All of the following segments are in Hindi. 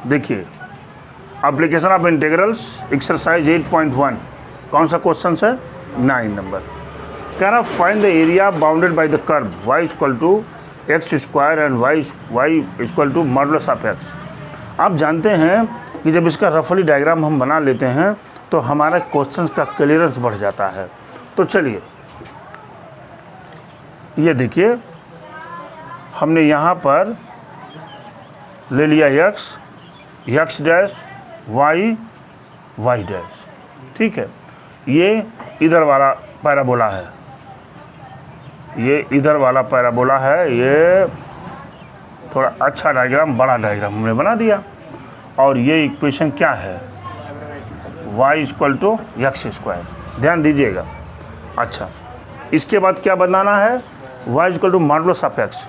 देखिए एप्लीकेशन ऑफ इंटीग्रल्स एक्सरसाइज 8.1 कौन सा क्वेश्चन है? 9 नंबर। कह रहा find the area bounded by the curve y equal to x square and y equal to modulus of x। आप जानते हैं कि जब इसका रफली डायग्राम हम बना लेते हैं तो हमारा क्वेश्चन का क्लियरेंस बढ़ जाता है। तो चलिए ये देखिए, हमने यहाँ पर ले लिया x डैश y डैश, ठीक है। ये इधर वाला पैराबोला है, ये इधर वाला पैराबोला है। ये थोड़ा अच्छा डायग्राम, बड़ा डायग्राम हमने बना दिया। और ये इक्वेशन क्या है? y equal to x square. ध्यान दीजिएगा। अच्छा, इसके बाद क्या बनाना है? y equal to modulus of x।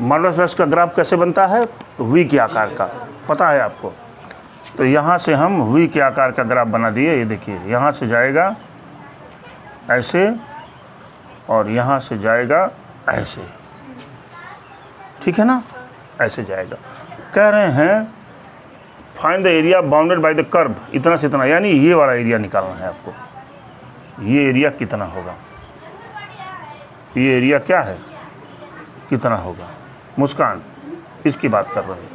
Modulus of x का ग्राफ कैसे बनता है? v के आकार का, पता है आपको। तो यहाँ से हम v के आकार का ग्राफ बना दिए। ये देखिए, यहाँ से जाएगा ऐसे और यहाँ से जाएगा ऐसे, ठीक है ना? ऐसे जाएगा। कह रहे हैं find the area bounded by the curve, इतना से इतना, यानी ये वाला एरिया निकालना है आपको। ये एरिया कितना होगा? ये एरिया क्या है, कितना होगा? मुस्कान इसकी बात कर रहे हैं,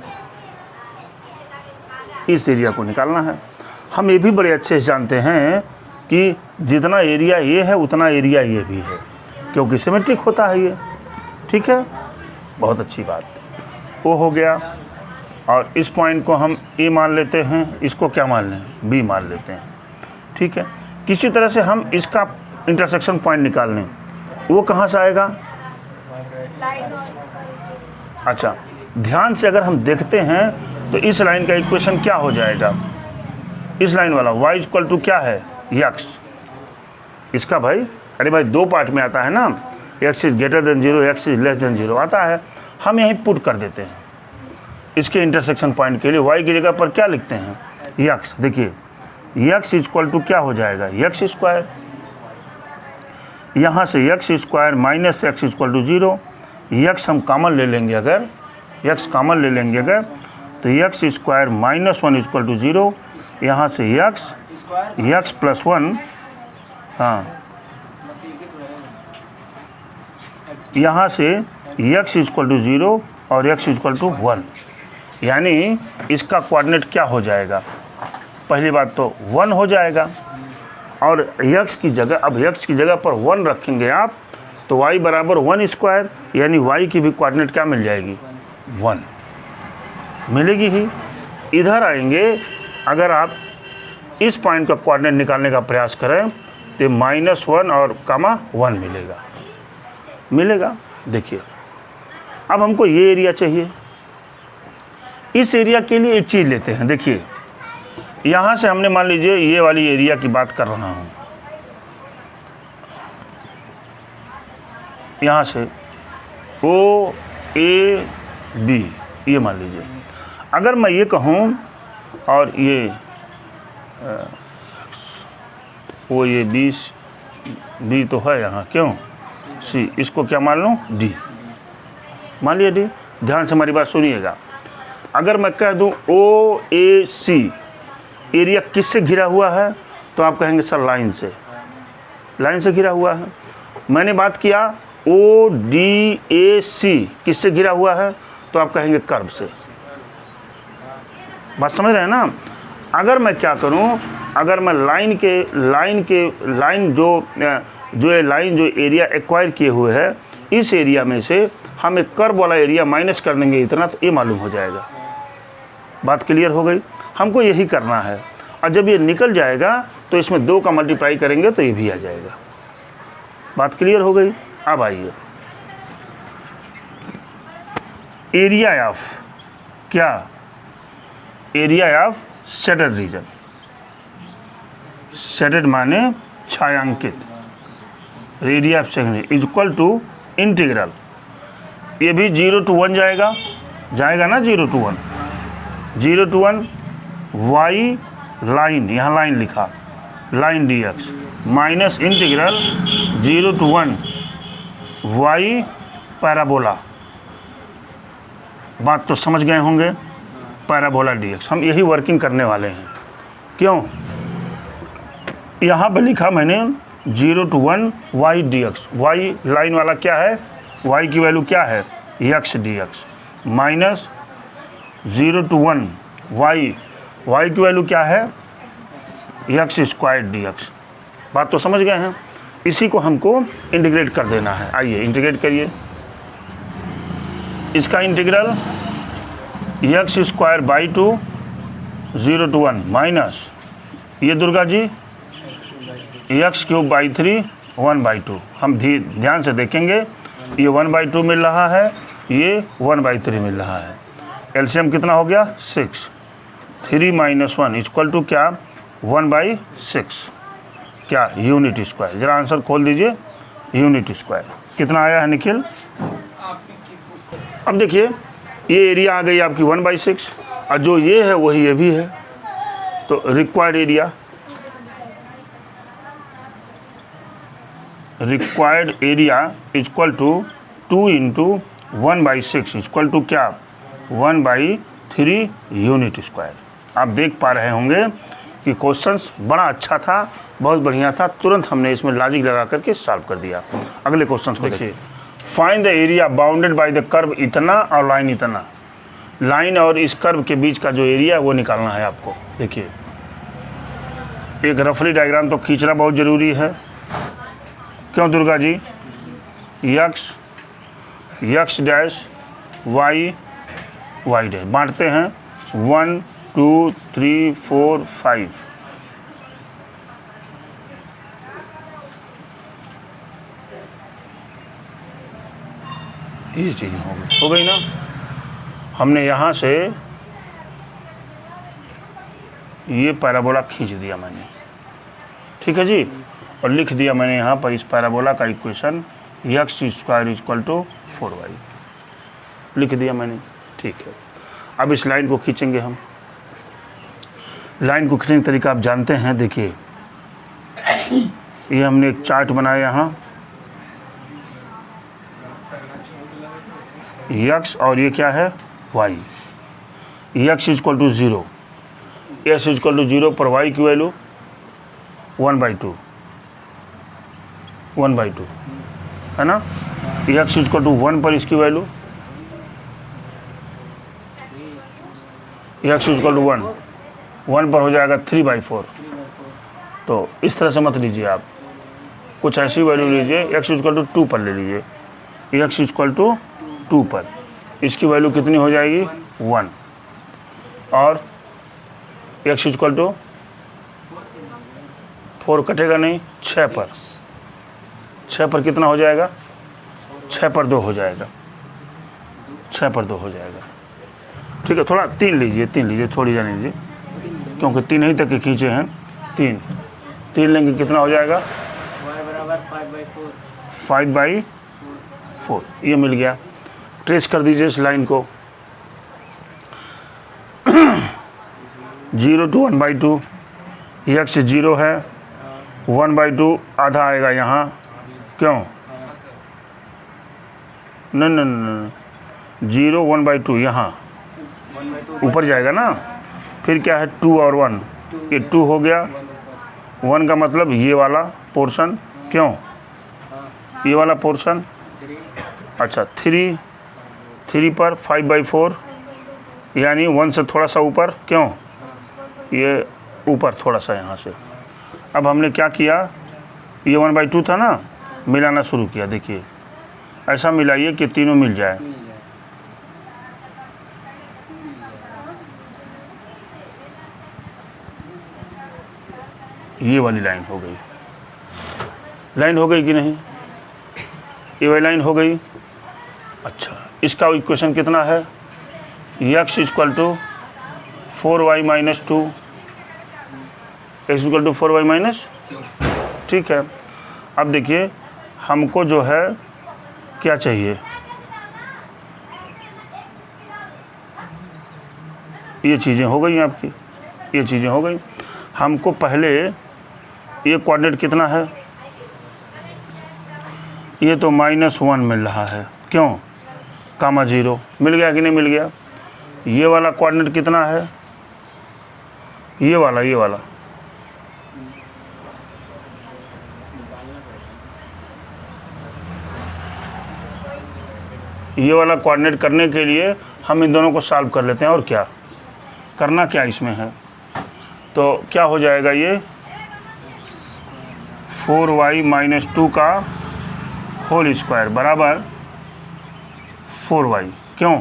इस एरिया को निकालना है। हम ये भी बड़े अच्छे से जानते हैं कि जितना एरिया ये है उतना एरिया ये भी है, क्योंकि सिमेट्रिक होता है ये, ठीक है। बहुत अच्छी बात। वो हो गया। और इस पॉइंट को हम ए मान लेते हैं, इसको क्या मान लें? बी मान लेते हैं, ठीक है। किसी तरह से हम इसका इंटरसेक्शन पॉइंट निकाल लें। वो कहाँ से आएगा? अच्छा, ध्यान से अगर हम देखते हैं तो इस लाइन का इक्वेशन क्या हो जाएगा? इस लाइन वाला y इक्वल टू क्या है? x। इसका भाई, अरे भाई दो पार्ट में आता है ना, x is greater than 0, x is less than 0 आता है। हम यहीं पुट कर देते हैं इसके इंटरसेक्शन पॉइंट के लिए। y की जगह पर क्या लिखते हैं? x। देखिए x इक्वल टू क्या हो जाएगा? x square. यहाँ से x square minus x equal to 0। x हम कॉमन ले लेंगे अगर, x कॉमन ले लेंगे अगर, तो x square minus 1 equal to 0। यहाँ से x प्लस 1, हाँ, यहाँ से x इक्वल टू 0 और x इक्वल टू 1, यानी इसका कोऑर्डिनेट क्या हो जाएगा? पहली बात तो 1 हो जाएगा। और x की जगह, अब x की जगह पर 1 रखेंगे आप, तो y बराबर 1 स्क्वायर, यानी y की भी कोऑर्डिनेट क्या मिल जाएगी? 1 मिलेगी ही। इधर आएंगे, अगर आप इस पॉइंट का कोऑर्डिनेट निकालने का प्रयास करें तो -1 और कामा 1 मिलेगा। देखिए, अब हमको ये एरिया चाहिए। इस एरिया के लिए एक चीज़ लेते हैं। देखिए, यहाँ से हमने मान लीजिए ये वाली एरिया की बात कर रहा हूँ, यहाँ से OAB ये मान लीजिए। अगर मैं ये कहूँ और ये OAB तो है यहाँ, क्यों C, इसको क्या मान लूँ? D मान लिया। D, ध्यान से हमारी बात सुनिएगा। अगर मैं कह दूँ OAC एरिया किससे घिरा हुआ है, तो आप कहेंगे सर लाइन से घिरा हुआ है। मैंने बात किया ODAC किससे घिरा हुआ है, तो आप कहेंगे कर्व से। बात समझ रहे हैं ना? अगर मैं क्या करूं, अगर मैं लाइन जो एरिया एक्वायर किए हुए है, इस एरिया में से हम एक कर्व वाला एरिया माइनस कर देंगे इतना, तो ये मालूम हो जाएगा। बात क्लियर हो गई? हमको यही करना है। और जब ये निकल जाएगा तो इसमें 2 का मल्टीप्लाई करेंगे तो ये भी आ जाएगा। बात क्लियर हो गई? अब आइए, एरिया ऑफ क्या? Area of shaded region. Shaded माने छायांकित। Area of shaded equal to integral, ये भी 0 to 1 जाएगा ना, 0 to 1 y लाइन, यहाँ लाइन लिखा, line dx minus integral 0 to 1 y parabola. बात तो समझ गए होंगे? Parabola dx। हम यही वर्किंग करने वाले हैं। क्यों? यहाँ पे लिखा मैंने 0 to 1 y dx। y line वाला क्या है? y की वैल्यू क्या है? x dx minus 0 to 1 y की वैल्यू क्या है? x square dx। बात तो समझ गए हैं। इसी को हमको इंटीग्रेट कर देना है। आइए इंटीग्रेट करिए। इसका integral x square by 2 0 to 1 minus ये Durga ji x cube by 3 1/2। हम ध्यान से देखेंगे, ये 1/2 मिल रहा है, ये 1/3 मिल रहा है। एलसीएम कितना हो गया? 6। 3 - 1 इक्वल टू क्या? 1/6। क्या? Unit square. जरा आंसर खोल दीजिए। यूनिट स्क्वायर कितना आया है निखिल? अब देखिए ये एरिया आ गई आपकी 1/6 और जो ये है वही ये भी है। तो required area equal to 2 × 1/6 equal to क्या? 1/3 यूनिट स्क्वायर। आप देख पा रहे होंगे कि क्वेश्चंस बड़ा अच्छा था, बहुत बढ़िया था। तुरंत हमने इसमें लॉजिक लगा करके सॉल्व कर दिया। अगले क्वेश्चन को देखिए। Find the area bounded by the curve इतना और लाइन इतना। लाइन और इस कर्व के बीच का जो एरिया है वो निकालना है आपको। देखिए एक रफली डायग्राम तो खींचना बहुत ज़रूरी है। क्यों Durga ji? x dash y dash बांटते हैं 1 2 3 4 5। ये चीज़ें हो गई ना। हमने यहाँ से ये पैराबोला खींच दिया मैंने, ठीक है जी, और लिख दिया मैंने यहाँ पर इस पैराबोला का equation x square equal to 4y लिख दिया मैंने। ठीक है, अब इस लाइन को खींचेंगे हम। लाइन को खींचने का तरीका आप जानते हैं। देखिए ये हमने एक चार्ट बनाया यहाँ, x और ये क्या है? y। x equal to 0, s equal to 0 पर y की वैल्यू 1/2 है ना। x इक्वल टू 1 पर इसकी वैल्यू x इक्वल टू 1 पर हो जाएगा 3/4। तो इस तरह से मत लीजिए आप, कुछ ऐसी वैल्यू लीजिए। x इक्वल टू 2 पर ले लीजिए। x इक्वल टू 2 पर इसकी वैल्यू कितनी हो जाएगी? 1। और x इक्वल टू 4 कटेगा नहीं, 6 पर। 6 पर कितना हो जाएगा? 6 पर 2 हो जाएगा। 6 पर 2 हो जाएगा। ठीक है, थोड़ा 3 लीजिए, थोड़ी जाने लीजिए, क्योंकि 3 ही तक के खींचे हैं। 3 लेंगे कितना हो जाएगा? y बराबर 5/4। 5/4 ये मिल गया। ट्रेस कर दीजिए इस लाइन को। 0 to 1/2, x 0 है, 1/2 आधा आएगा यहाँ। क्यों? नहीं 0 1/2 यहाँ ऊपर जाएगा ना। फिर क्या है? 2 और 1, ये 2 हो गया। 1 का मतलब ये वाला पोर्शन। क्यों? ये वाला पोर्शन। अच्छा 3 पर 5/4 यानी 1 से थोड़ा सा ऊपर। क्यों? ये ऊपर थोड़ा सा यहाँ से। अब हमने क्या किया? ये 1/2 था ना, मिलाना शुरू किया। देखिए ऐसा मिलाइए कि तीनों मिल जाए। ये वाली लाइन हो गई। लाइन हो गई कि नहीं? ये वाली लाइन हो गई। अच्छा इसका इक्वेशन कितना है? x equal to 4y - 2। x equal to 4y - ठीक है। अब देखिए हमको जो है क्या चाहिए? ये चीज़ें हो गई आपकी, ये चीज़ें हो गई। हमको पहले ये कोऑर्डिनेट कितना है? ये तो -1 मिल रहा है। क्यों? 0 मिल गया कि नहीं मिल गया? ये वाला कोऑर्डिनेट कितना है, ये वाला ये वाला कोऑर्डिनेट करने के लिए हम इन दोनों को सॉल्व कर लेते हैं। और क्या करना क्या इसमें है, तो क्या हो जाएगा, ये 4y - 2 का होल स्क्वायर बराबर 4y। क्यों,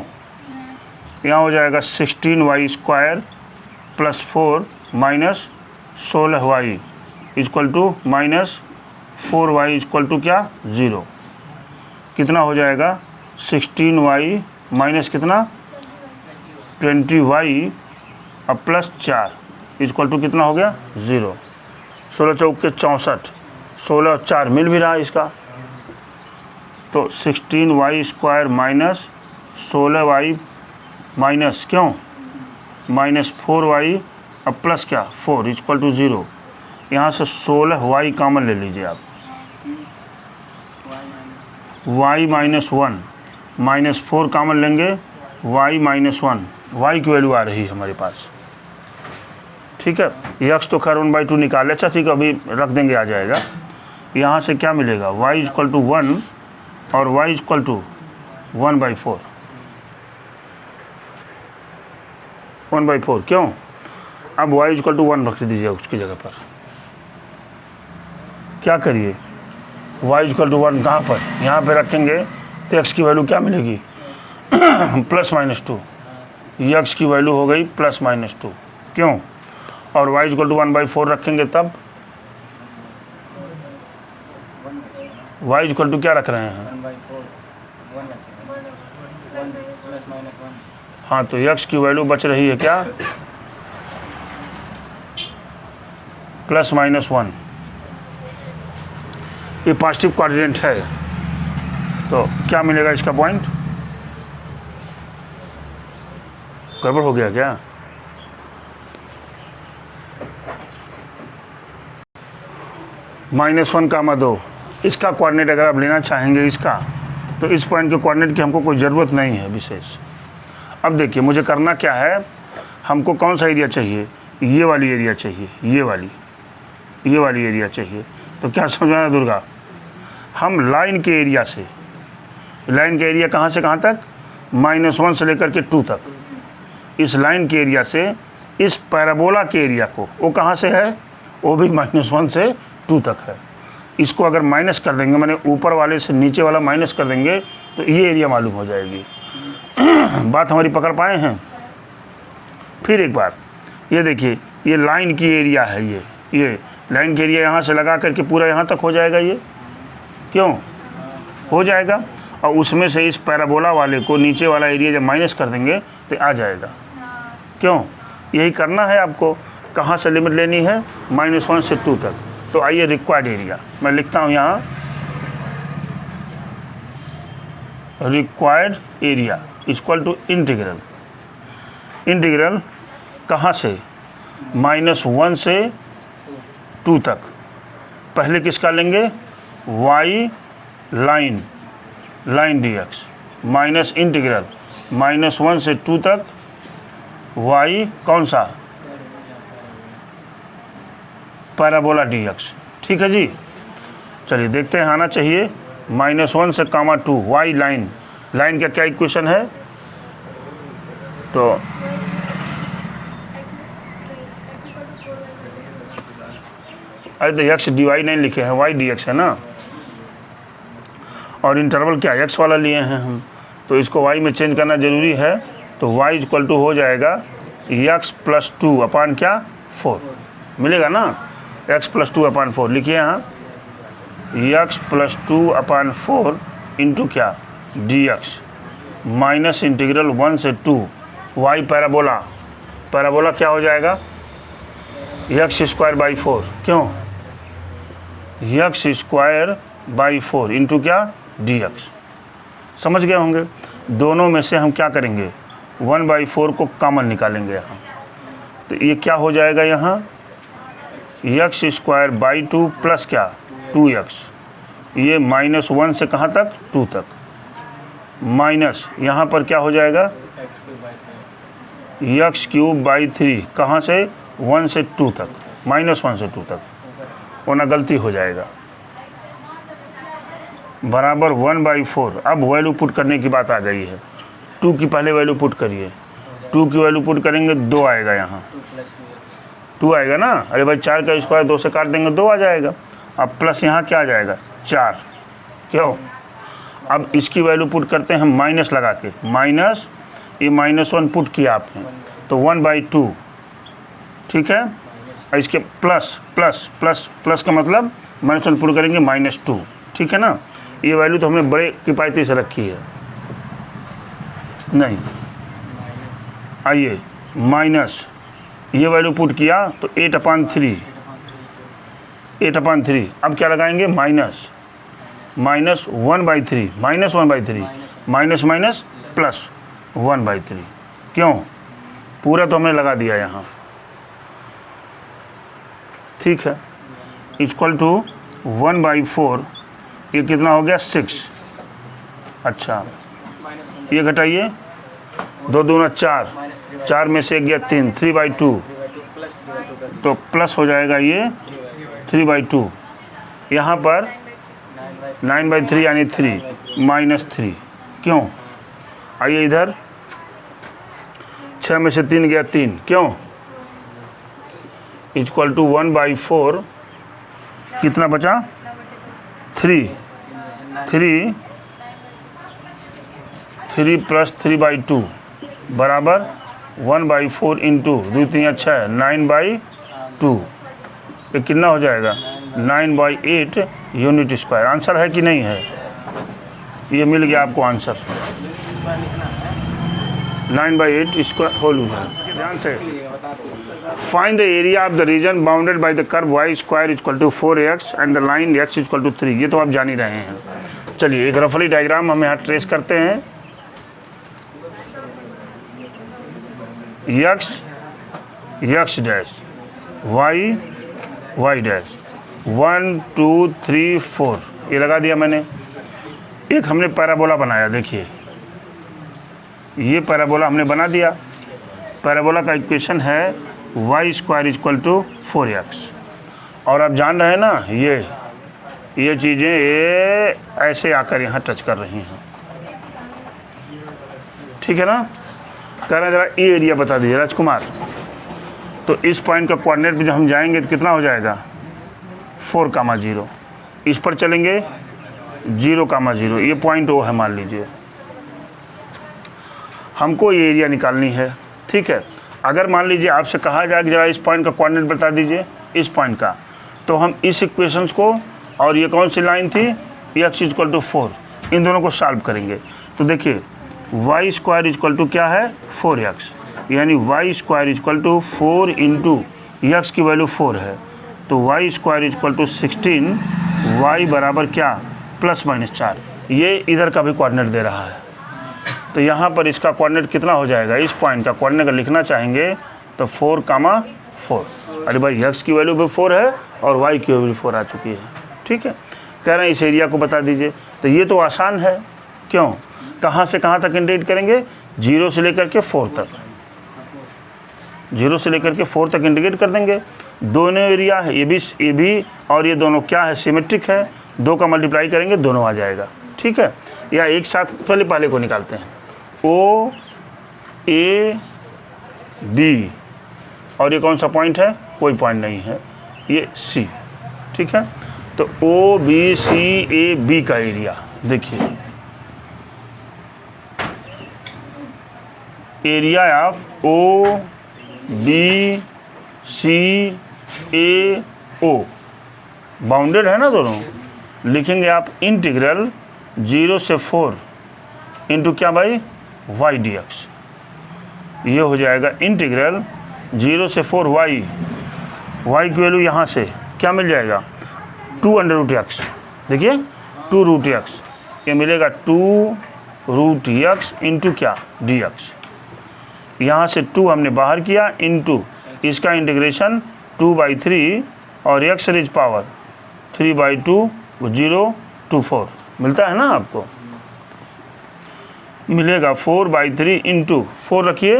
यहाँ हो जाएगा 16y² + 4 - 16y equal to -4y equal to क्या, 0। कितना हो जाएगा, 16y माइनस कितना, 20y अब +4 इक्वल टू कितना हो गया, 0। 16 चौके 64, 16 और 4 मिल भी रहा है इसका, तो 16y² - 16y माइनस क्यों, -4y अब प्लस क्या 4 इक्वल टू 0। यहाँ से 16y कॉमन ले लीजिए आप, y - 1 -4 कॉमन लेंगे, y - 1, y की वैल्यू आ रही है हमारे पास। ठीक है, यक्स तो खैर 1/2 निकाले, अच्छा ठीक है अभी रख देंगे, आ जाएगा। यहाँ से क्या मिलेगा, y इक्वल टू 1 और y इक्वल टू 1/4, 1/4 क्यों, अब y इक्वल टू 1 रख दीजिए उसकी जगह पर। क्या करिए, y इक्वल टू 1 कहाँ पर, यहाँ पे रखेंगे तो x की वैल्यू क्या मिलेगी, +-2, x की वैल्यू हो गई +-2 क्यों, और y इक्वल टू 1/4 रखेंगे तब y इक्वल टू क्या रख रहे हैं, 1/4 1 +-1। हाँ तो x की वैल्यू बच रही है क्या, +-1। ये पॉजिटिव कोऑर्डिनेट है, तो क्या मिलेगा इसका पॉइंट, गड़बड़ हो गया क्या, -1, 2 इसका कोऑर्डिनेट अगर आप लेना चाहेंगे इसका, तो इस पॉइंट के कोऑर्डिनेट की हमको कोई ज़रूरत नहीं है विशेष। अब देखिए मुझे करना क्या है, हमको कौन सा एरिया चाहिए, ये वाली एरिया चाहिए, ये वाली एरिया चाहिए। तो क्या समझाना दुर्गा, हम लाइन के एरिया से, लाइन के एरिया कहाँ से कहाँ तक, -1 से लेकर के 2 तक, इस लाइन के एरिया से इस पैराबोला के एरिया को, वो कहाँ से है, वो भी -1 से 2 तक है। इसको अगर माइनस कर देंगे, माने ऊपर वाले से नीचे वाला माइनस कर देंगे, तो ये एरिया मालूम हो जाएगी। बात हमारी पकड़ पाए हैं। फिर एक बार ये देखिए, ये लाइन की एरिया है, ये लाइन की एरिया यहाँ से लगा करके पूरा यहाँ तक हो जाएगा, ये क्यों हो जाएगा, और उसमें से इस पैराबोला वाले को नीचे वाला एरिया जब माइनस कर देंगे तो आ जाएगा। क्यों, यही करना है आपको। कहाँ से लिमिट लेनी है, -1 से 2 तक। तो आइए रिक्वायर्ड एरिया मैं लिखता हूँ यहाँ, required area equal to integral कहाँ से, -1 से 2 तक। पहले किसका लेंगे, y line dx minus integral -1 से 2 तक y कौन सा, पैराबोला dx। ठीक है जी, चलिए देखते हैं, आना चाहिए -1 से 2 y लाइन का क्या इक्वेशन है, तो अरे तो x dy नहीं लिखे हैं, y dx है ना, और इंटरवल क्या x वाला लिए हैं हम, तो इसको y में चेंज करना ज़रूरी है। तो y इक्वल टू हो जाएगा x + 2 अपान क्या 4 मिलेगा ना, x + 2 अपान 4 लिखिए यहाँ, x + 2 अपान 4 इंटू क्या dx माइनस इंटीग्रल 1 से 2 y पैराबोला क्या हो जाएगा, x²/4 क्यों, x²/4 इंटू क्या dx। समझ गए होंगे। दोनों में से हम क्या करेंगे, 1/4 को कॉमन निकालेंगे यहाँ, तो ये क्या हो जाएगा यहाँ, x²/2 प्लस क्या 2x, ये -1 से कहाँ तक 2 तक, माइनस यहाँ पर क्या हो जाएगा एक्स क्यूब बाई 3, कहाँ से 1 से 2 तक, -1 से 2 तक, वरना गलती हो जाएगा, बराबर 1/4। अब वैल्यू पुट करने की बात आ गई है। 2 की पहले वैल्यू पुट करिए, 2 की वैल्यू पुट करेंगे 2 आएगा, यहाँ 2 आएगा ना। अरे भाई 4 का स्क्वायर 2 से काट देंगे 2 आ जाएगा। अब प्लस यहाँ क्या आ जाएगा 4, क्यों। अब इसकी वैल्यू पुट करते हैं हम माइनस लगा के, माइनस ये -1 पुट किया आपने तो 1/2, ठीक है। और इसके प्लस प्लस प्लस प्लस का मतलब -1 पुट करेंगे -2, ठीक है ना। ये वैल्यू तो हमने बड़े किफ़ायती से रखी है, नहीं आइए माइनस ये वैल्यू पुट किया तो 8/3, 8/3। अब क्या लगाएंगे -1/3, -1/3 माइनस माइनस प्लस 1/3, क्यों, पूरा तो हमने लगा दिया यहाँ, ठीक है। इक्वल टू 1/4, ये कितना हो गया 6। अच्छा ये घटाइए, 2 दूना 4, 4 में से गया 3, 3/2, तो प्लस हो जाएगा ये 3/2। यहाँ पर 9/3 यानी 3 -3, क्यों। आइए इधर 6 में से 3 गया 3, क्यों, इक्वल टू 1/4, कितना बचा 3 प्लस 3/2 बराबर 1/4 इंटू 2 3 6 9/2, ये कितना हो जाएगा 9/8 यूनिट स्क्वायर। आंसर है कि नहीं है, ये मिल गया आपको आंसर, 9/8 स्क्वायर होल यूनिट। ध्यान से, find the area of the region bounded by the curve y square equal to 4x and the line x equal to 3। ये तो आप जान ही रहे हैं। चलिए एक रफली डायग्राम हम यहाँ ट्रेस करते हैं। x डैश, y डैश, 1 2 3 4 ये लगा दिया मैंने। एक हमने पैराबोला बनाया, देखिए ये पैराबोला हमने बना दिया। पैराबोला का इक्वेशन है y square equal to 4x, और आप जान रहे हैं ना ये चीज़ें ये ऐसे आकर यहाँ टच कर रही हैं, ठीक है ना। कह रहे हैं ज़रा ये एरिया बता दीजिए राजकुमार। तो इस पॉइंट का कोऑर्डिनेट पे जब हम जाएंगे तो कितना हो जाएगा 4,0। इस पर चलेंगे 0,0, ये पॉइंट वो है मान लीजिए। हमको ये एरिया निकालनी है, ठीक है। अगर मान लीजिए आपसे कहा जाए कि ज़रा इस पॉइंट का कोऑर्डिनेट बता दीजिए, इस पॉइंट का, तो हम इस इक्वेशंस को, और ये कौन सी लाइन थी x इक्वल टू 4, इन दोनों को सॉल्व करेंगे। तो देखिए y स्क्वायर इक्वल टू क्या है 4x, यानी y square equal to 4 into x की वैल्यू 4 है, तो y square equal to 16, y बराबर क्या ±4। ये इधर का भी कोऑर्डिनेट दे रहा है, तो यहाँ पर इसका कोऑर्डिनेट कितना हो जाएगा, इस पॉइंट का कोऑर्डिनेट अगर लिखना चाहेंगे तो 4,4। अरे भाई x की वैल्यू भी 4 है और y की वैल्यू 4 आ चुकी है, ठीक है। कह रहे हैं इस एरिया को बता दीजिए, तो ये तो आसान है, क्यों, कहाँ से कहाँ तक इंटीग्रेट करेंगे 0 से लेकर के 4 तक, 0 से लेकर के 4 तक इंटीग्रेट कर देंगे। दोनों एरिया है, ये भी और ये दोनों क्या है सिमेट्रिक है, 2 का मल्टीप्लाई करेंगे दोनों आ जाएगा, ठीक है। या एक साथ पहले को निकालते हैं, O A B, और ये कौन सा पॉइंट है, कोई पॉइंट नहीं है, ये C, ठीक है। तो O B C A B का एरिया देखिए, area of O B C A O bounded है ना दोनों, लिखेंगे आप इंटीग्रल 0 से 4 इंटू क्या भाई y dx, ये हो जाएगा इंटीग्रल 0 से 4 y की वैल्यू यहाँ से क्या मिल जाएगा 2√x, देखिए 2√x, ये मिलेगा 2√x इंटू क्या dx, यहाँ से 2 हमने बाहर किया इंटू इसका इंटीग्रेशन 2/3 और x रेज पावर 3/2 0 to 4 मिलता है ना आपको, मिलेगा 4/3 इंटू 4 रखिए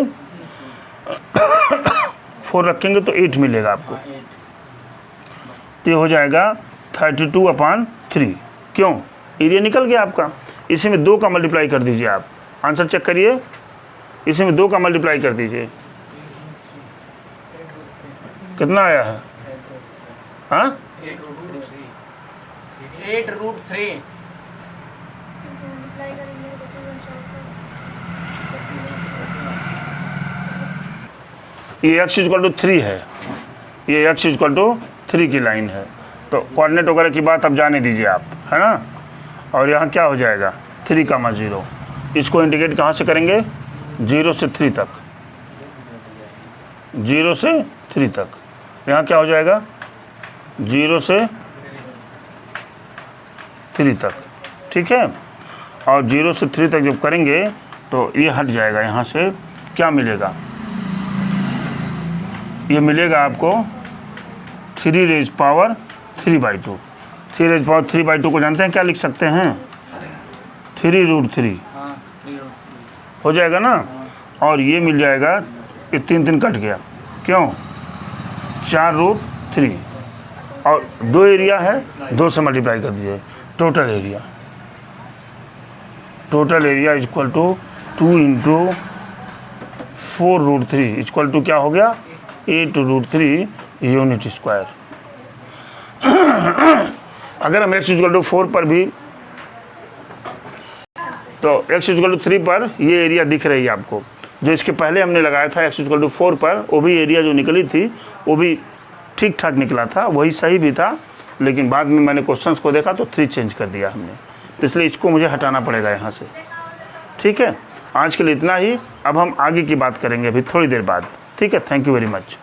4 रखेंगे तो 8 मिलेगा आपको। 8 तो ये हो जाएगा 32/3। क्यों? एरिया निकल गया आपका। इसी में 2 का मल्टीप्लाई कर दीजिए आप। आंसर चेक करिए, इसी में 2 का मल्टीप्लाई कर दीजिए, कितना आया है? हाँ 8√3 ये x = 3 है, ये x = 3 की लाइन है। तो कोऑर्डिनेट वगैरह की बात अब जाने दीजिए आप, है ना। और यहाँ क्या हो जाएगा 3,0। इसको इंडिकेट कहाँ से करेंगे? 0 से 3 तक, 0 से 3 तक। यहाँ क्या हो जाएगा 0 से 3 तक, ठीक है। और 0 से 3 तक जब करेंगे तो ये हट जाएगा। यहाँ से क्या मिलेगा? ये मिलेगा आपको 3^3/2। 3^3/2 को जानते हैं क्या लिख सकते हैं? 3√3 हाँ 3√3 हो जाएगा ना। और ये मिल जाएगा, ये 3 कट गया, क्यों? 4√3 और 2 एरिया है, 2 से मल्टीप्लाई कर दीजिए। टोटल एरिया = 2 × 4√3 = क्या हो गया? 8√3 यूनिट स्क्वायर। अगर हम x = 4 पर भी, तो x = 3 पर ये एरिया दिख रही है आपको, जो इसके पहले हमने लगाया था x = 4 पर, वो भी एरिया जो निकली थी वो भी ठीक ठाक निकला था, वही सही भी था। लेकिन बाद में मैंने क्वेश्चंस को देखा तो 3 चेंज कर दिया हमने, तो इसलिए इसको मुझे हटाना पड़ेगा यहाँ से, ठीक है। आज के लिए इतना ही। अब हम आगे की बात करेंगे अभी थोड़ी देर बाद, ठीक है। Thank you very much.